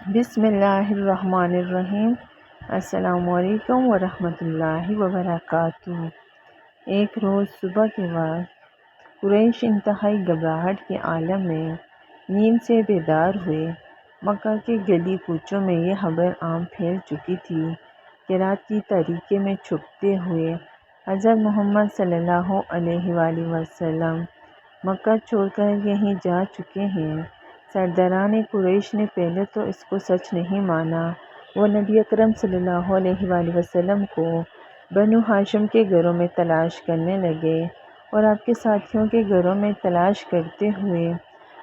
بسم اللہ الرحمن الرحیم۔ السلام علیکم ورحمۃ اللہ وبرکاتہ۔ ایک روز صبح کے وقت قریش انتہائی گھبراہٹ کے عالم میں نیند سے بیدار ہوئے۔ مکہ کے گلی کوچوں میں یہ خبر عام پھیل چکی تھی کہ رات کی تاریکی میں چھپتے ہوئے حضرت محمد صلی اللہ علیہ وآلہ وسلم مکہ چھوڑ کر کہیں جا چکے ہیں۔ سرداران قریش نے پہلے تو اس کو سچ نہیں مانا۔ وہ نبی اکرم صلی اللہ علیہ وآلہ وسلم کو بنو ہاشم کے گھروں میں تلاش کرنے لگے اور آپ کے ساتھیوں کے گھروں میں تلاش کرتے ہوئے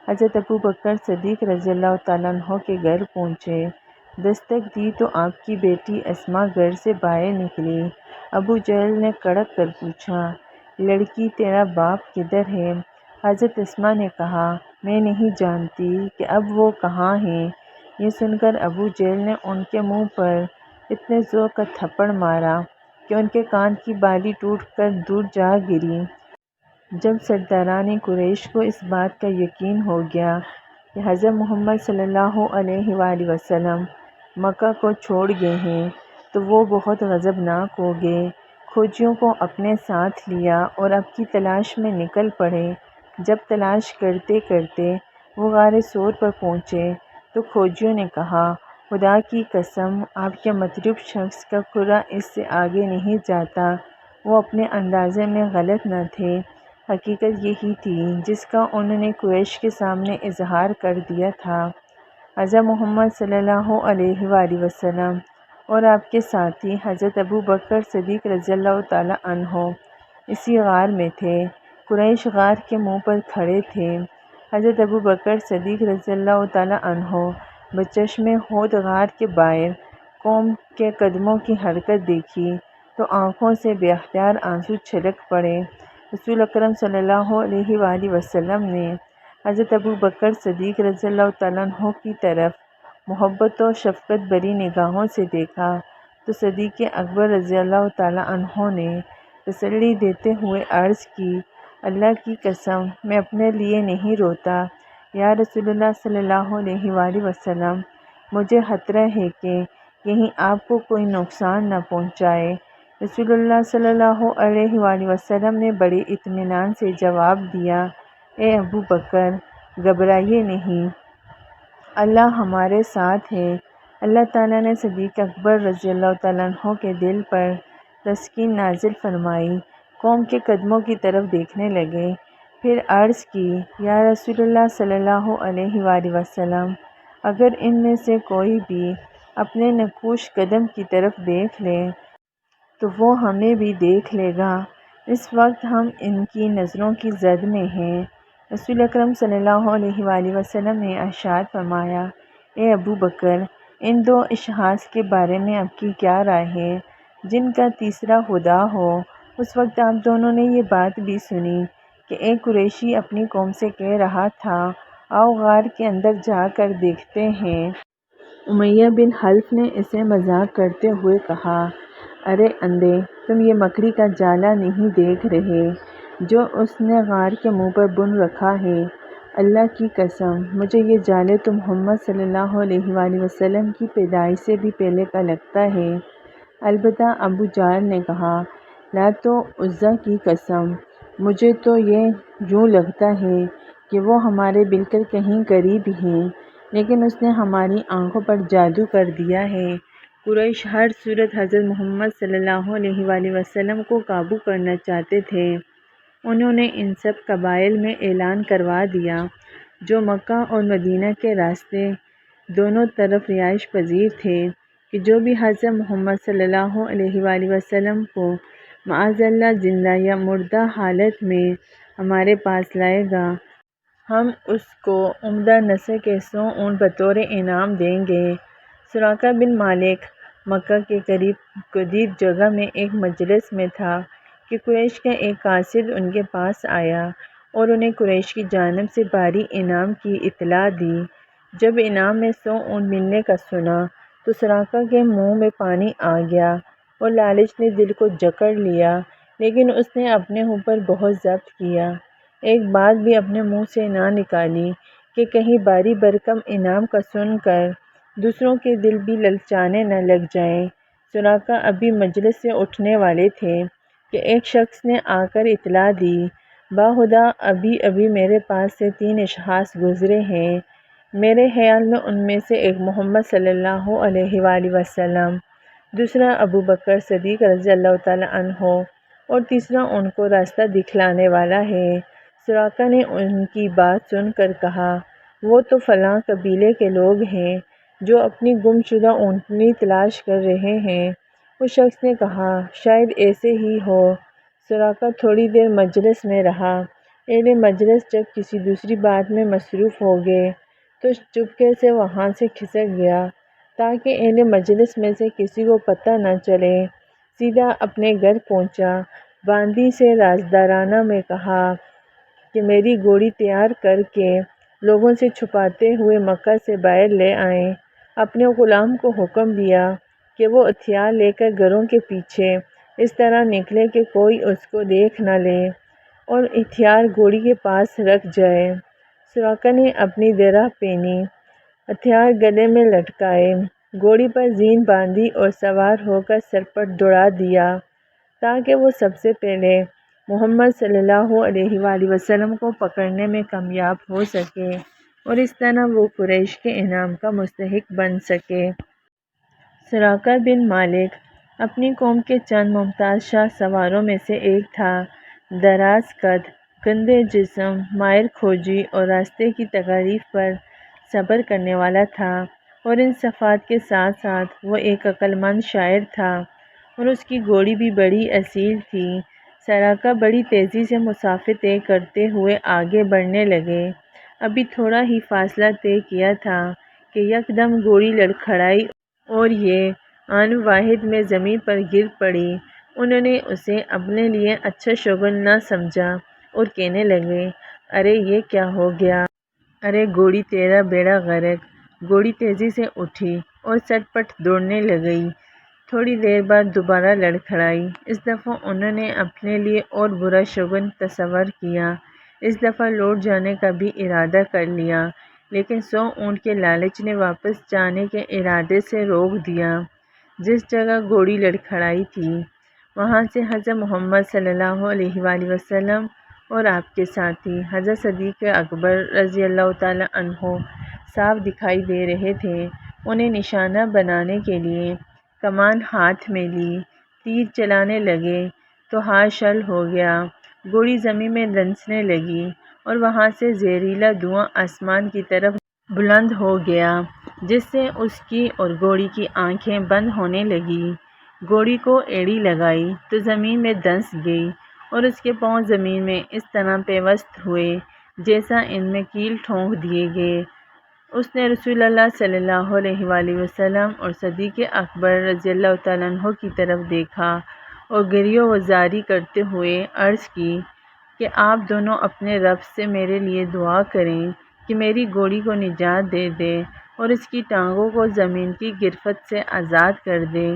حضرت ابوبکر صدیق رضی اللہ تعالیٰ عنہ کے گھر پہنچے۔ دستک دی تو آپ کی بیٹی اسماء گھر سے باہر نکلی۔ ابو جہل نے کڑک کر پوچھا، لڑکی تیرا باپ کدھر ہے؟ حضرت اسماء نے کہا، میں نہیں جانتی کہ اب وہ کہاں ہیں۔ یہ سن کر ابو جہل نے ان کے منہ پر اتنے زور کا تھپڑ مارا کہ ان کے کان کی بالی ٹوٹ کر دور جا گری۔ جب سرداران قریش کو اس بات کا یقین ہو گیا کہ حضرت محمد صلی اللہ علیہ وآلہ وسلم مکہ کو چھوڑ گئے ہیں تو وہ بہت غضبناک ہو گئے۔ کھوجیوں کو اپنے ساتھ لیا اور اب کی تلاش میں نکل پڑے۔ جب تلاش کرتے کرتے وہ غار ثور پر پہنچے تو کھوجیوں نے کہا، خدا کی قسم آپ کے مطلوب شخص کا کھرا اس سے آگے نہیں جاتا۔ وہ اپنے اندازے میں غلط نہ تھے، حقیقت یہی تھی جس کا انہوں نے قریش کے سامنے اظہار کر دیا تھا۔ حضرت محمد صلی اللہ علیہ وآلہ وسلم اور آپ کے ساتھی حضرت ابوبکر صدیق رضی اللہ تعالیٰ عنہ اسی غار میں تھے۔ قریش غار کے منہ پر کھڑے تھے۔ حضرت ابوبکر صدیق رضی اللہ تعالیٰ عنہ بچشمِ خود غار کے باہر قوم کے قدموں کی حرکت دیکھی تو آنکھوں سے بے اختیار آنسو چھلک پڑے۔ رسول اکرم صلی اللہ علیہ وآلہ وسلم نے حضرت ابوبکر صدیق رضی اللہ تعالیٰ عنہ کی طرف محبت و شفقت بھری نگاہوں سے دیکھا تو صدیق اکبر رضی اللہ تعالیٰ عنہ نے تسلی دیتے ہوئے عرض کی، اللہ کی قسم میں اپنے لیے نہیں روتا، یا رسول اللہ صلی اللہ علیہ وآلہ وسلم مجھے خطرہ ہے کہ کہیں آپ کو کوئی نقصان نہ پہنچائے۔ رسول اللہ صلی اللہ علیہ وآلہ وسلم نے بڑے اطمینان سے جواب دیا، اے ابو بکر گھبرائیے نہیں، اللہ ہمارے ساتھ ہے۔ اللہ تعالیٰ نے صدیق اکبر رضی اللہ تعالیٰ عنہ کے دل پر تسکین نازل فرمائی۔ قوم کے قدموں کی طرف دیکھنے لگے، پھر عرض کی، یا رسول اللہ صلی اللہ علیہ وآلہ وسلم اگر ان میں سے کوئی بھی اپنے نقوش قدم کی طرف دیکھ لے تو وہ ہمیں بھی دیکھ لے گا۔ اس وقت ہم ان کی نظروں کی زد میں ہیں۔ رسول اکرم صلی اللہ علیہ وآلہ وسلم نے ارشاد فرمایا، اے ابو بکر ان دو اشخاص کے بارے میں آپ کی کیا رائے ہے جن کا تیسرا خدا ہو؟ اس وقت آپ دونوں نے یہ بات بھی سنی کہ ایک قریشی اپنی قوم سے کہہ رہا تھا، آؤ غار کے اندر جا کر دیکھتے ہیں۔ امیہ بن خلف نے اسے مذاق کرتے ہوئے کہا، ارے اندھے، تم یہ مکڑی کا جالا نہیں دیکھ رہے جو اس نے غار کے منہ پر بن رکھا ہے؟ اللہ کی قسم مجھے یہ جالے تو محمد صلی اللہ علیہ وآلہ وسلم کی پیدائش سے بھی پہلے کا لگتا ہے۔ البتہ ابو جہل نے کہا، لات و عزیٰ کی قسم مجھے تو یہ یوں لگتا ہے کہ وہ ہمارے بالکل کہیں قریب ہیں، لیکن اس نے ہماری آنکھوں پر جادو کر دیا ہے۔ قریش ہر صورت حضرت محمد صلی اللہ علیہ وآلہ وسلم کو قابو کرنا چاہتے تھے۔ انہوں نے ان سب قبائل میں اعلان کروا دیا جو مکہ اور مدینہ کے راستے دونوں طرف رہائش پذیر تھے کہ جو بھی حضرت محمد صلی اللہ علیہ وآلہ وسلم کو معاذ اللہ زندہ یا مردہ حالت میں ہمارے پاس لائے گا، ہم اس کو عمدہ نسل کے 100 اونٹ بطور انعام دیں گے۔ سراقہ بن مالک مکہ کے قریب جگہ میں ایک مجلس میں تھا کہ قریش کا ایک قاصد ان کے پاس آیا اور انہیں قریش کی جانب سے بھاری انعام کی اطلاع دی۔ جب انعام میں 100 اونٹ ملنے کا سنا تو سراقہ کے منہ میں پانی آ گیا اور لالچ نے دل کو جکڑ لیا، لیکن اس نے اپنے اوپر بہت ضبط کیا، ایک بات بھی اپنے منہ سے نہ نکالی کہ کہیں بھاری بھرکم انعام کا سن کر دوسروں کے دل بھی للچانے نہ لگ جائیں۔ سراقہ ابھی مجلس سے اٹھنے والے تھے کہ ایک شخص نے آ کر اطلاع دی، باخدا ابھی ابھی میرے پاس سے 3 اشخاص گزرے ہیں، میرے خیال میں ان میں سے ایک محمد صلی اللہ علیہ وآلہ وسلم، دوسرا ابو بکر صدیق رضی اللہ تعالیٰ عنہ اور تیسرا ان کو راستہ دکھلانے والا ہے۔ سراقہ نے ان کی بات سن کر کہا، وہ تو فلاں قبیلے کے لوگ ہیں جو اپنی گم شدہ اونٹنی تلاش کر رہے ہیں۔ اس شخص نے کہا، شاید ایسے ہی ہو۔ سراقہ تھوڑی دیر مجلس میں رہا۔ اہل مجلس جب کسی دوسری بات میں مصروف ہو گئے تو چپکے سے وہاں سے کھسک گیا تاکہ اہل مجلس میں سے کسی کو پتہ نہ چلے۔ سیدھا اپنے گھر پہنچا، باندی سے رازدارانہ میں کہا کہ میری گھوڑی تیار کر کے لوگوں سے چھپاتے ہوئے مکہ سے باہر لے آئیں۔ اپنے غلام کو حکم دیا کہ وہ ہتھیار لے کر گھروں کے پیچھے اس طرح نکلے کہ کوئی اس کو دیکھ نہ لے اور ہتھیار گھوڑی کے پاس رکھ جائے۔ سراقہ نے اپنی درع پہنی، ہتھیار گلے میں لٹکائے، گھوڑی پر زین باندھی اور سوار ہو کر سرپٹ دوڑا دیا تاکہ وہ سب سے پہلے محمد صلی اللہ علیہ وآلہ وسلم کو پکڑنے میں کامیاب ہو سکے اور اس طرح وہ قریش کے انعام کا مستحق بن سکے۔ سراقہ بن مالک اپنی قوم کے چند ممتاز شاہ سواروں میں سے ایک تھا۔ دراز قد، گندے جسم، ماہر کھوجی اور راستے کی تکالیف پر صبر کرنے والا تھا، اور ان صفات کے ساتھ ساتھ وہ ایک عقل مند شاعر تھا، اور اس کی گھوڑی بھی بڑی اصیل تھی۔ سراقہ بڑی تیزی سے مسافہ طے کرتے ہوئے آگے بڑھنے لگے۔ ابھی تھوڑا ہی فاصلہ طے کیا تھا کہ یکدم گھوڑی لڑکھڑائی اور یہ آن واحد میں زمین پر گر پڑی۔ انہوں نے اسے اپنے لیے اچھا شگن نہ سمجھا اور کہنے لگے، ارے یہ کیا ہو گیا؟ ارے گھوڑی تیرا بیڑا غرق۔ گھوڑی تیزی سے اٹھی اور سٹ پٹ دوڑنے لگی۔ تھوڑی دیر بعد دوبارہ لڑکھڑائی۔ اس دفعہ انہوں نے اپنے لیے اور برا شگن تصور کیا۔ اس دفعہ لوٹ جانے کا بھی ارادہ کر لیا، لیکن 100 اونٹ کے لالچ نے واپس جانے کے ارادے سے روک دیا۔ جس جگہ گھوڑی لڑکھڑائی تھی وہاں سے حضرت محمد صلی اللہ علیہ وآلہ وسلم اور آپ کے ساتھی حضرت صدیق اکبر رضی اللہ تعالیٰ عنہ صاف دکھائی دے رہے تھے۔ انہیں نشانہ بنانے کے لیے کمان ہاتھ میں لی، تیر چلانے لگے تو ہاتھ شل ہو گیا۔ گھوڑی زمین میں دنسنے لگی اور وہاں سے زہریلا دھواں آسمان کی طرف بلند ہو گیا، جس سے اس کی اور گھوڑی کی آنکھیں بند ہونے لگیں۔ گھوڑی کو ایڑی لگائی تو زمین میں دنس گئی اور اس کے پاؤں زمین میں اس طرح پیوست ہوئے جیسا ان میں کیل ٹھونک دیے گئے۔ اس نے رسول اللہ صلی اللہ علیہ وآلہ وسلم اور صدیق اکبر رضی اللہ تعالیٰ عنہ کی طرف دیکھا اور گریہ و زاری کرتے ہوئے عرض کی کہ آپ دونوں اپنے رب سے میرے لیے دعا کریں کہ میری گھوڑی کو نجات دے دے اور اس کی ٹانگوں کو زمین کی گرفت سے آزاد کر دے۔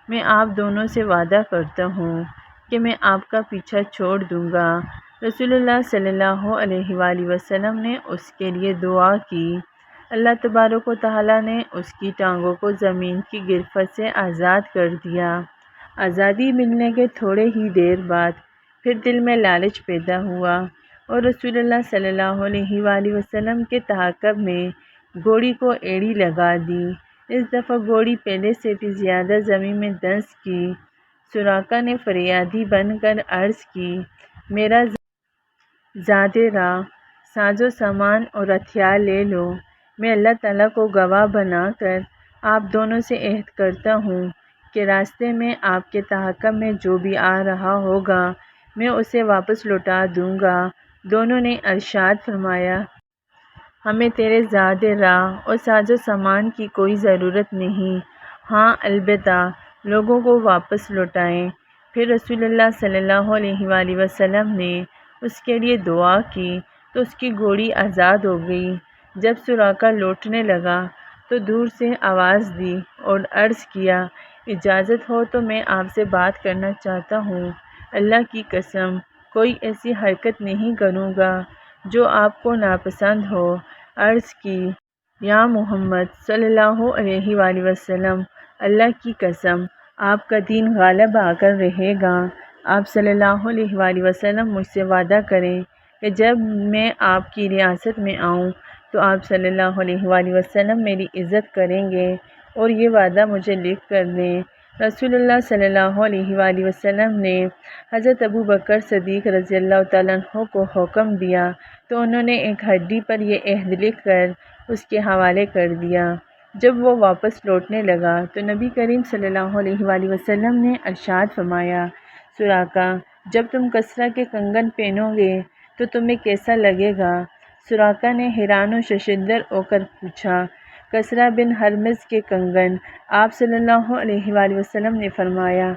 میں آپ دونوں سے وعدہ کرتا ہوں کہ میں آپ کا پیچھا چھوڑ دوں گا۔ رسول اللہ صلی اللہ علیہ وآلہ وسلم نے اس کے لیے دعا کی۔ اللہ تبارک و تعالیٰ نے اس کی ٹانگوں کو زمین کی گرفت سے آزاد کر دیا۔ آزادی ملنے کے تھوڑے ہی دیر بعد پھر دل میں لالچ پیدا ہوا اور رسول اللہ صلی اللہ علیہ وآلہ وسلم کے تعاقب میں گھوڑی کو ایڑی لگا دی۔ اس دفعہ گھوڑی پہلے سے بھی زیادہ زمین میں دنس گئی۔ سراقہ نے فریادی بن کر عرض کی، میرا زاد راہ، ساز و سامان اور ہتھیار لے لو۔ میں اللہ تعالیٰ کو گواہ بنا کر آپ دونوں سے عہد کرتا ہوں کہ راستے میں آپ کے تعاقب میں جو بھی آ رہا ہوگا میں اسے واپس لوٹا دوں گا۔ دونوں نے ارشاد فرمایا، ہمیں تیرے زاد راہ اور ساز و سامان کی کوئی ضرورت نہیں، ہاں البتہ لوگوں کو واپس لوٹائیں۔ پھر رسول اللہ صلی اللہ علیہ وآلہ وسلم نے اس کے لیے دعا کی تو اس کی گھوڑی آزاد ہو گئی۔ جب سراقہ لوٹنے لگا تو دور سے آواز دی اور عرض کیا، اجازت ہو تو میں آپ سے بات کرنا چاہتا ہوں۔ اللہ کی قسم کوئی ایسی حرکت نہیں کروں گا جو آپ کو ناپسند ہو۔ عرض کی، یا محمد صلی اللہ علیہ وآلہ وسلم، اللہ کی قسم آپ کا دین غالب آ کر رہے گا۔ آپ صلی اللہ علیہ وآلہ وسلم مجھ سے وعدہ کریں کہ جب میں آپ کی ریاست میں آؤں تو آپ صلی اللہ علیہ وآلہ وسلم میری عزت کریں گے، اور یہ وعدہ مجھے لکھ کر دیں۔ رسول اللہ صلی اللہ علیہ وآلہ وسلم نے حضرت ابو بکر صدیق رضی اللہ تعالیٰ عنہ کو حکم دیا تو انہوں نے ایک ہڈی پر یہ عہد لکھ کر اس کے حوالے کر دیا۔ جب وہ واپس لوٹنے لگا تو نبی کریم صلی اللہ علیہ وآلہ وسلم نے ارشاد فرمایا، سراقہ جب تم کسریٰ کے کنگن پہنو گے تو تمہیں کیسا لگے گا؟ سراقہ نے حیران و ششدر ہو کر پوچھا، کسریٰ بن ہرمز کے کنگن؟ آپ صلی اللہ علیہ وآلہ وسلم نے فرمایا،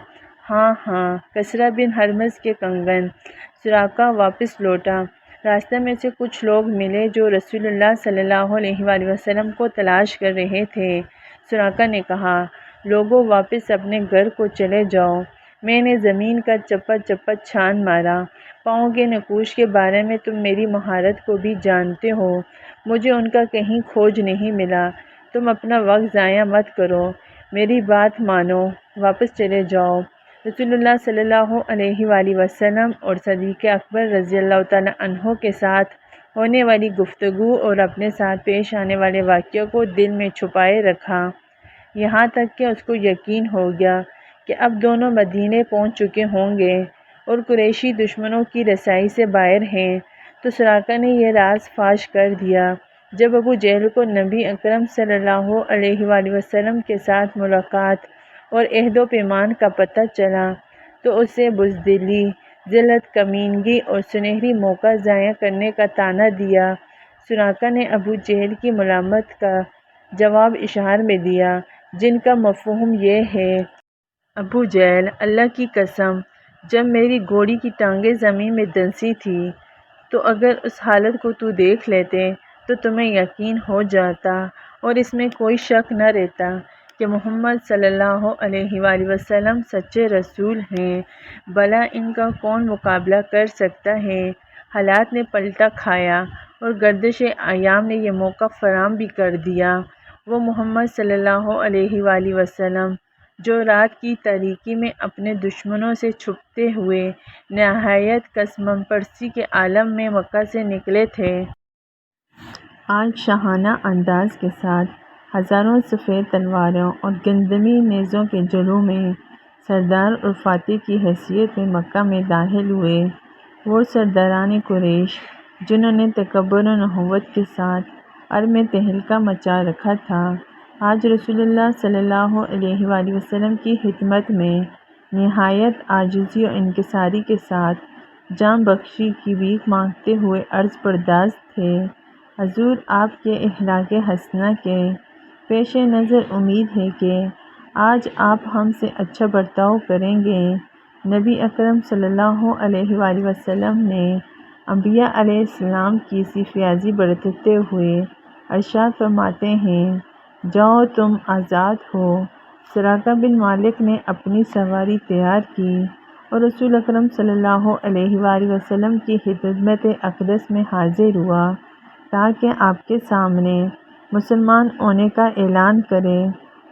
ہاں ہاں، کسریٰ بن ہرمز کے کنگن۔ سراقہ واپس لوٹا۔ راستے میں سے کچھ لوگ ملے جو رسول اللہ صلی اللہ علیہ وآلہ وسلم کو تلاش کر رہے تھے۔ سراقہ نے کہا، لوگوں واپس اپنے گھر کو چلے جاؤ، میں نے زمین کا چپا چپا چھان مارا، پاؤں کے نقوش کے بارے میں تم میری مہارت کو بھی جانتے ہو، مجھے ان کا کہیں کھوج نہیں ملا، تم اپنا وقت ضائع مت کرو، میری بات مانو، واپس چلے جاؤ۔ رسول اللہ صلی اللہ علیہ وآلہ وسلم اور صدیق اکبر رضی اللہ تعالیٰ عنہ کے ساتھ ہونے والی گفتگو اور اپنے ساتھ پیش آنے والے واقعوں کو دل میں چھپائے رکھا، یہاں تک کہ اس کو یقین ہو گیا کہ اب دونوں مدینے پہنچ چکے ہوں گے اور قریشی دشمنوں کی رسائی سے باہر ہیں، تو سراقہ نے یہ راز فاش کر دیا۔ جب ابو جہل کو نبی اکرم صلی اللہ علیہ وآلہ وسلم کے ساتھ ملاقات اور عہد و پیمان کا پتہ چلا تو اسے بزدلی، ذلت، کمینگی اور سنہری موقع ضائع کرنے کا طعنہ دیا۔ سراقہ نے ابو جہل کی ملامت کا جواب اشعار میں دیا، جن کا مفہوم یہ ہے، ابو جہل، اللہ کی قسم جب میری گھوڑی کی ٹانگیں زمین میں دنسی تھی تو اگر اس حالت کو تو دیکھ لیتے تو تمہیں یقین ہو جاتا اور اس میں کوئی شک نہ رہتا کہ محمد صلی اللہ علیہ وآلہ وسلم سچے رسول ہیں، بھلا ان کا کون مقابلہ کر سکتا ہے۔ حالات نے پلٹا کھایا اور گردش ایام نے یہ موقع فراہم بھی کر دیا۔ وہ محمد صلی اللہ علیہ وآلہ وسلم جو رات کی تاریکی میں اپنے دشمنوں سے چھپتے ہوئے نہایت قسم پرسی کے عالم میں مکہ سے نکلے تھے، آج شاہانہ انداز کے ساتھ ہزاروں سفید تلواروں اور گندمی نیزوں کے جلووں میں سردار اور فاتح کی حیثیت میں مکہ میں داخل ہوئے۔ وہ سرداران قریش جنہوں نے تکبر و نخوت کے ساتھ عرب میں تہلکہ مچا رکھا تھا، آج رسول اللہ صلی اللہ علیہ وآلہ وسلم کی خدمت میں نہایت عاجزی و انکساری کے ساتھ جان بخشی کی بھیک مانگتے ہوئے عرض پرداز تھے، حضور آپ کے اخلاق حسنہ کے پیش نظر امید ہے کہ آج آپ ہم سے اچھا برتاؤ کریں گے۔ نبی اکرم صلی اللہ علیہ وآلہ وسلم نے انبیاء علیہ السلام کی سی فیاضی برتتے ہوئے ارشاد فرماتے ہیں، جاؤ تم آزاد ہو۔ سراقہ بن مالک نے اپنی سواری تیار کی اور رسول اکرم صلی اللہ علیہ وآلہ وسلم کی خدمت اقدس میں حاضر ہوا تاکہ آپ کے سامنے مسلمان ہونے کا اعلان کرے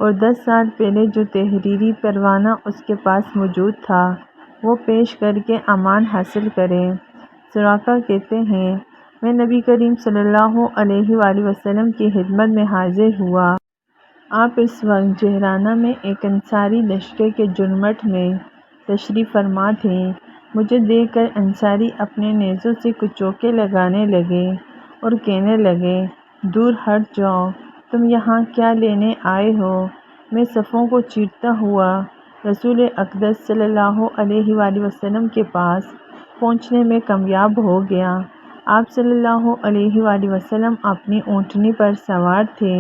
اور 10 سال پہلے جو تحریری پروانہ اس کے پاس موجود تھا وہ پیش کر کے امان حاصل کرے۔ سراقہ کہتے ہیں، میں نبی کریم صلی اللہ علیہ وآلہ وسلم کی خدمت میں حاضر ہوا۔ آپ اس وقت جہرانہ میں ایک انصاری لشکر کے جرمٹ میں تشریف فرما تھے۔ مجھے دیکھ کر انصاری اپنے نیزوں سے کچوکے لگانے لگے اور کہنے لگے، دور ہٹ جاؤ، تم یہاں کیا لینے آئے ہو؟ میں صفوں کو چیرتا ہوا رسول اقدس صلی اللہ علیہ وآلہ وسلم کے پاس پہنچنے میں کامیاب ہو گیا۔ آپ صلی اللہ علیہ وآلہ وسلم اپنی اونٹنی پر سوار تھے۔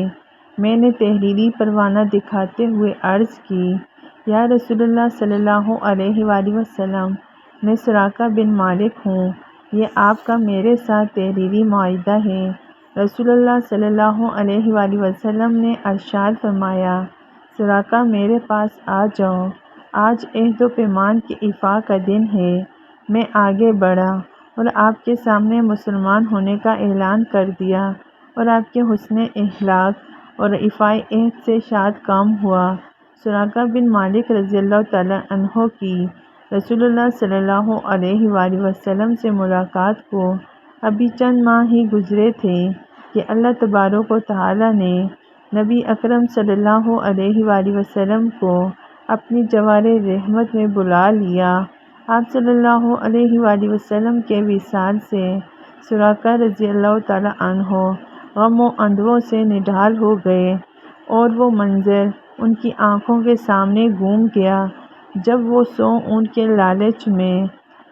میں نے تحریری پروانہ دکھاتے ہوئے عرض کی، یا رسول اللہ صلی اللہ علیہ وآلہ وسلم، میں سراقہ بن مالک ہوں، یہ آپ کا میرے ساتھ تحریری معاہدہ ہے۔ رسول اللہ صلی اللہ علیہ وآلہ وسلم نے ارشاد فرمایا، سراقہ میرے پاس آ جاؤ، آج عہد و پیمان کے ایفاء کا دن ہے۔ میں آگے بڑھا اور آپ کے سامنے مسلمان ہونے کا اعلان کر دیا۔ اور آپ کے حسن اخلاق اور ایفائے عہد سے شاد کام ہوا۔ سراقہ بن مالک رضی اللہ تعالیٰ عنہ کی رسول اللہ صلی اللہ علیہ وآلہ وسلم سے ملاقات کو ابھی چند ماہ ہی گزرے تھے کہ اللہ تبارک و تعالیٰ نے نبی اکرم صلی اللہ علیہ وآلہ وسلم کو اپنی جوار رحمت میں بلا لیا۔ آپ صلی اللہ علیہ وآلہ وسلم کے وصال سے سراقہ رضی اللہ تعالیٰ عنہ غم و اندوہ سے نڈھال ہو گئے، اور وہ منظر ان کی آنکھوں کے سامنے گھوم گیا جب وہ سو اونٹ کے لالچ میں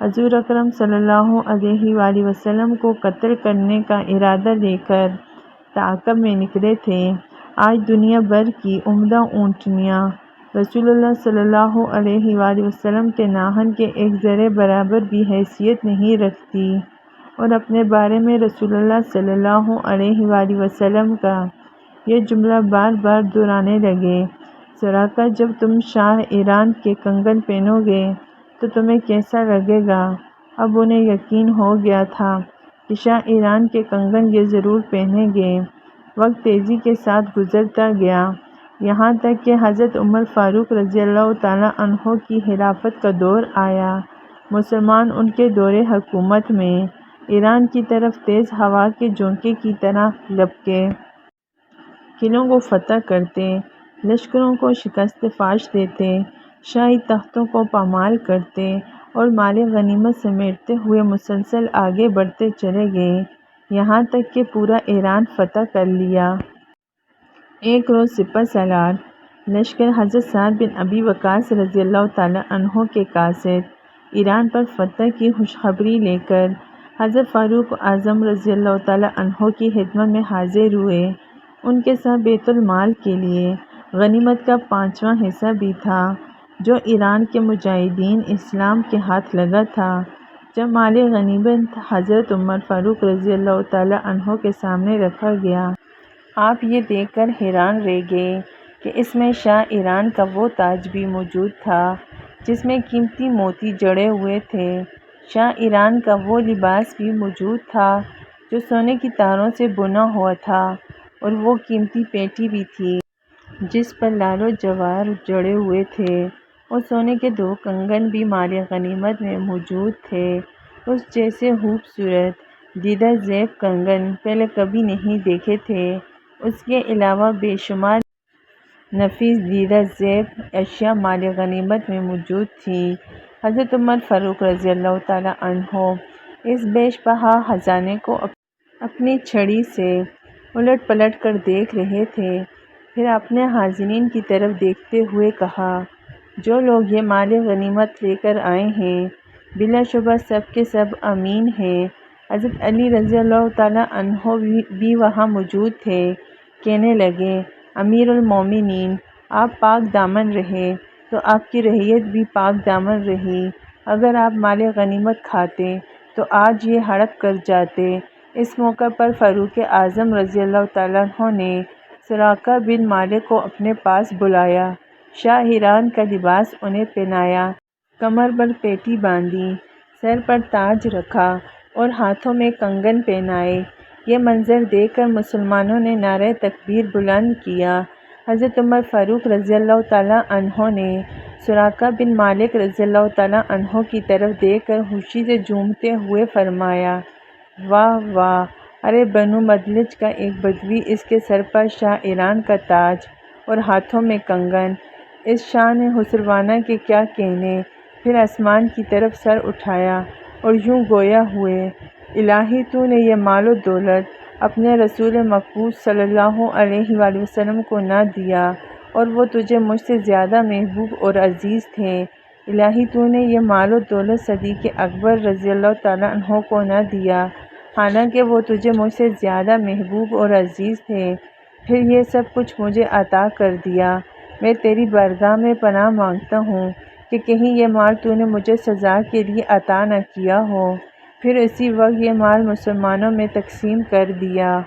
حضور اکرم صلی اللہ علیہ وآلہ وسلم کو قتل کرنے کا ارادہ لے کر تعاقب میں نکلے تھے۔ آج دنیا بھر کی عمدہ اونٹنیاں رسول اللہ صلی اللہ علیہ وآلہ وسلم کے ناہن کے ایک ذرے برابر بھی حیثیت نہیں رکھتی، اور اپنے بارے میں رسول اللہ صلی اللہ علیہ وآلہ وسلم کا یہ جملہ بار بار دہرانے لگے: سراقہ، جب تم شاہ ایران کے کنگن پہنو گے تو تمہیں کیسا لگے گا؟ اب انہیں یقین ہو گیا تھا کہ شاہ ایران کے کنگن یہ ضرور پہنیں گے۔ وقت تیزی کے ساتھ گزرتا گیا، یہاں تک کہ حضرت عمر فاروق رضی اللہ تعالیٰ عنہ کی خلافت کا دور آیا۔ مسلمان ان کے دور حکومت میں ایران کی طرف تیز ہوا کے جھونکے کی طرح لپکے، قلعوں کو فتح کرتے، لشکروں کو شکست فاش دیتے، شاہی تختوں کو پامال کرتے اور مال غنیمت سمیٹتے ہوئے مسلسل آگے بڑھتے چلے گئے، یہاں تک کہ پورا ایران فتح کر لیا۔ ایک روز سپہ سالار لشکر حضرت سعد بن ابی وقاص رضی اللہ تعالیٰ عنہ کے قاصد ایران پر فتح کی خوشخبری لے کر حضرت فاروق اعظم رضی اللہ تعالیٰ عنہ کی خدمت میں حاضر ہوئے۔ ان کے ساتھ بیت المال کے لیے غنیمت کا 5واں حصہ بھی تھا، جو ایران کے مجاہدین اسلام کے ہاتھ لگا تھا۔ جب مال غنیمت حضرت عمر فاروق رضی اللہ تعالیٰ عنہ کے سامنے رکھا گیا، آپ یہ دیکھ کر حیران رہ گئے کہ اس میں شاہ ایران کا وہ تاج بھی موجود تھا جس میں قیمتی موتی جڑے ہوئے تھے، شاہ ایران کا وہ لباس بھی موجود تھا جو سونے کی تاروں سے بنا ہوا تھا، اور وہ قیمتی پیٹی بھی تھی جس پر لال و جواہر جڑے ہوئے تھے، اور سونے کے 2 کنگن بھی مال غنیمت میں موجود تھے۔ اس جیسے خوبصورت دیدہ زیب کنگن پہلے کبھی نہیں دیکھے تھے۔ اس کے علاوہ بے شمار نفیس دیدہ زیب اشیاء مال غنیمت میں موجود تھیں۔ حضرت عمر فاروق رضی اللہ تعالیٰ عنہ اس بیش بہا خزانے کو اپنی چھڑی سے الٹ پلٹ کر دیکھ رہے تھے، پھر اپنے حاضرین کی طرف دیکھتے ہوئے کہا: جو لوگ یہ مال غنیمت لے کر آئے ہیں، بلا شبہ سب کے سب امین ہیں۔ حضرت علی رضی اللہ تعالیٰ عنہ بھی وہاں موجود تھے۔ کہنے لگے: امیر المومنین، آپ پاک دامن رہے تو آپ کی رعیت بھی پاک دامن رہی۔ اگر آپ مال غنیمت کھاتے تو آج یہ ہڑپ کر جاتے۔ اس موقع پر فاروق اعظم رضی اللہ تعالیٰ عنہ نے سراقہ بن مالک کو اپنے پاس بلایا، شاہ ایران کا لباس انہیں پہنایا، کمر پر پیٹی باندھی، سر پر تاج رکھا اور ہاتھوں میں کنگن پہنائے۔ یہ منظر دیکھ کر مسلمانوں نے نعرہ تکبیر بلند کیا۔ حضرت عمر فاروق رضی اللہ تعالیٰ عنہ نے سراقہ بن مالک رضی اللہ تعالیٰ عنہ کی طرف دیکھ کر خوشی سے جھومتے ہوئے فرمایا: واہ واہ! ارے بنو مدلج کا ایک بدوی، اس کے سر پر شاہ ایران کا تاج اور ہاتھوں میں کنگن، اس شان خسروانہ کے کیا کہنے۔ پھر آسمان کی طرف سر اٹھایا اور یوں گویا ہوئے: الہی، تو نے یہ مال و دولت اپنے رسول مقبول صلی اللہ علیہ وآلہ وسلم کو نہ دیا، اور وہ تجھے مجھ سے زیادہ محبوب اور عزیز تھے۔ الہی، تو نے یہ مال و دولت صدیق اکبر رضی اللہ تعالیٰ عنہ کو نہ دیا، حالانکہ وہ تجھے مجھ سے زیادہ محبوب اور عزیز تھے۔ پھر یہ سب کچھ مجھے عطا کر دیا۔ میں تیری بارگاہ میں پناہ مانگتا ہوں کہ کہیں یہ مال تو نے مجھے سزا کے لیے عطا نہ کیا ہو۔ پھر اسی وقت یہ مال مسلمانوں میں تقسیم کر دیا۔